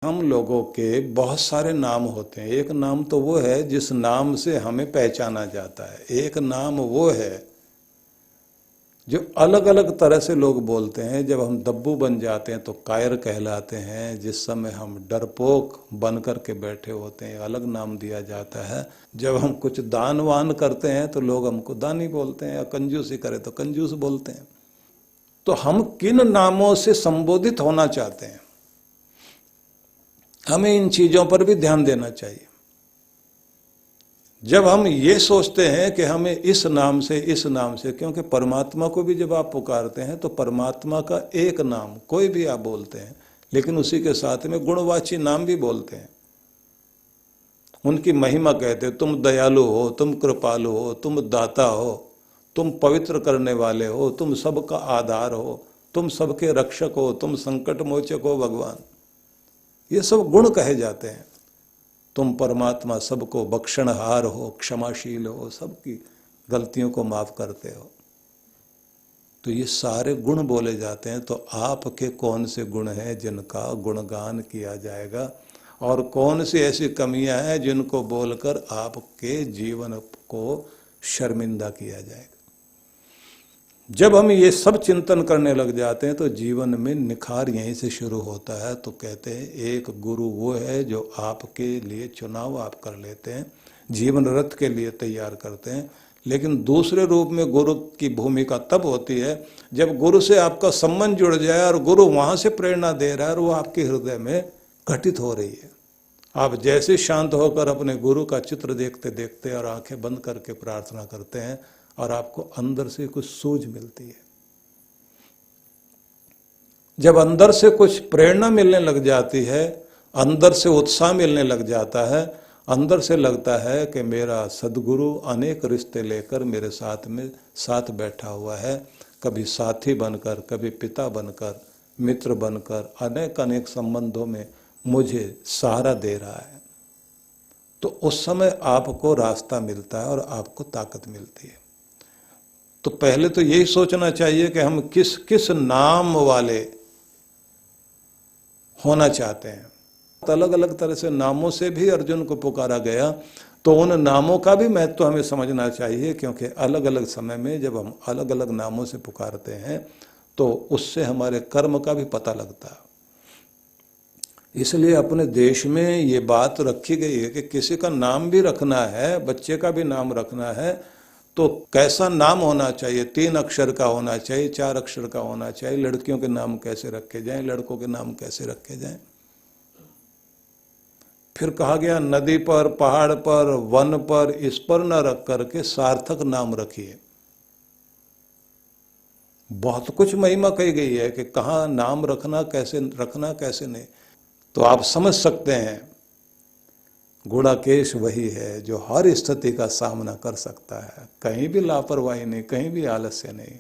हम लोगों के बहुत सारे नाम होते हैं। एक नाम तो वो है जिस नाम से हमें पहचाना जाता है। एक नाम वो है जो अलग अलग तरह से लोग बोलते हैं। जब हम दब्बू बन जाते हैं तो कायर कहलाते हैं। जिस समय हम डरपोक बन कर के बैठे होते हैं अलग नाम दिया जाता है। जब हम कुछ दान वान करते हैं तो लोग हमको दानी बोलते हैं, या कंजूसी करे तो कंजूस बोलते हैं। तो हम किन नामों से संबोधित होना चाहते हैं, हमें इन चीजों पर भी ध्यान देना चाहिए। जब हम ये सोचते हैं कि हमें इस नाम से, क्योंकि परमात्मा को भी जब आप पुकारते हैं तो परमात्मा का एक नाम कोई भी आप बोलते हैं, लेकिन उसी के साथ में गुणवाची नाम भी बोलते हैं। उनकी महिमा कहते हैं, तुम दयालु हो, तुम कृपालु हो, तुम दाता हो, तुम पवित्र करने वाले हो, तुम सबका आधार हो, तुम सबके रक्षक हो, तुम संकट मोचक हो भगवान। ये सब गुण कहे जाते हैं। तुम परमात्मा सबको बख्शणहार हो, क्षमाशील हो, सबकी गलतियों को माफ करते हो। तो ये सारे गुण बोले जाते हैं। तो आपके कौन से गुण हैं जिनका गुणगान किया जाएगा, और कौन सी ऐसी कमियां हैं जिनको बोलकर आपके जीवन को शर्मिंदा किया जाएगा। जब हम ये सब चिंतन करने लग जाते हैं तो जीवन में निखार यहीं से शुरू होता है। तो कहते हैं एक गुरु वो है जो आपके लिए चुनाव आप कर लेते हैं, जीवन रथ के लिए तैयार करते हैं। लेकिन दूसरे रूप में गुरु की भूमिका तब होती है जब गुरु से आपका संबंध जुड़ जाए और गुरु वहाँ से प्रेरणा दे रहा है और वो आपके हृदय में घटित हो रही है। आप जैसे शांत होकर अपने गुरु का चित्र देखते देखते और आंखें बंद करके प्रार्थना करते हैं और आपको अंदर से कुछ सूझ मिलती है। जब अंदर से कुछ प्रेरणा मिलने लग जाती है, अंदर से उत्साह मिलने लग जाता है, अंदर से लगता है कि मेरा सद्गुरु अनेक रिश्ते लेकर मेरे साथ बैठा हुआ है, कभी साथी बनकर, कभी पिता बनकर, मित्र बनकर, अनेक अनेक संबंधों में मुझे सहारा दे रहा है। तो उस समय आपको रास्ता मिलता है और आपको ताकत मिलती है। तो पहले तो यही सोचना चाहिए कि हम किस किस नाम वाले होना चाहते हैं। अलग अलग तरह से नामों से भी अर्जुन को पुकारा गया, तो उन नामों का भी महत्व हमें समझना चाहिए, क्योंकि अलग अलग समय में जब हम अलग अलग नामों से पुकारते हैं तो उससे हमारे कर्म का भी पता लगता है। इसलिए अपने देश में ये बात रखी गई है कि किसी का नाम भी रखना है, बच्चे का भी नाम रखना है, तो कैसा नाम होना चाहिए। 3 अक्षर का होना चाहिए, 4 अक्षर का होना चाहिए। लड़कियों के नाम कैसे रखे जाएं, लड़कों के नाम कैसे रखे जाएं। फिर कहा गया नदी पर, पहाड़ पर, वन पर, इस पर न रख करके सार्थक नाम रखिए। बहुत कुछ महिमा कही गई है कि कहाँ नाम रखना कैसे नहीं। तो आप समझ सकते हैं गुणाकेश वही है जो हर स्थिति का सामना कर सकता है। कहीं भी लापरवाही नहीं, कहीं भी आलस्य नहीं।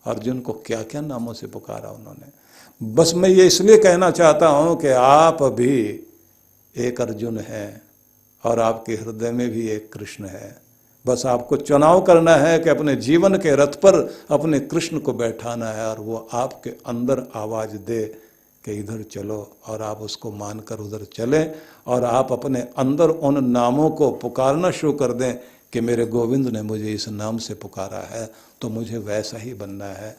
अर्जुन को क्या क्या नामों से पुकारा उन्होंने। बस मैं ये इसलिए कहना चाहता हूं कि आप भी एक अर्जुन हैं और आपके हृदय में भी एक कृष्ण है। बस आपको चुनाव करना है कि अपने जीवन के रथ पर अपने कृष्ण को बैठाना है, और वो आपके अंदर आवाज दे कि इधर चलो, और आप उसको मानकर उधर चलें, और आप अपने अंदर उन नामों को पुकारना शुरू कर दें कि मेरे गोविंद ने मुझे इस नाम से पुकारा है तो मुझे वैसा ही बनना है।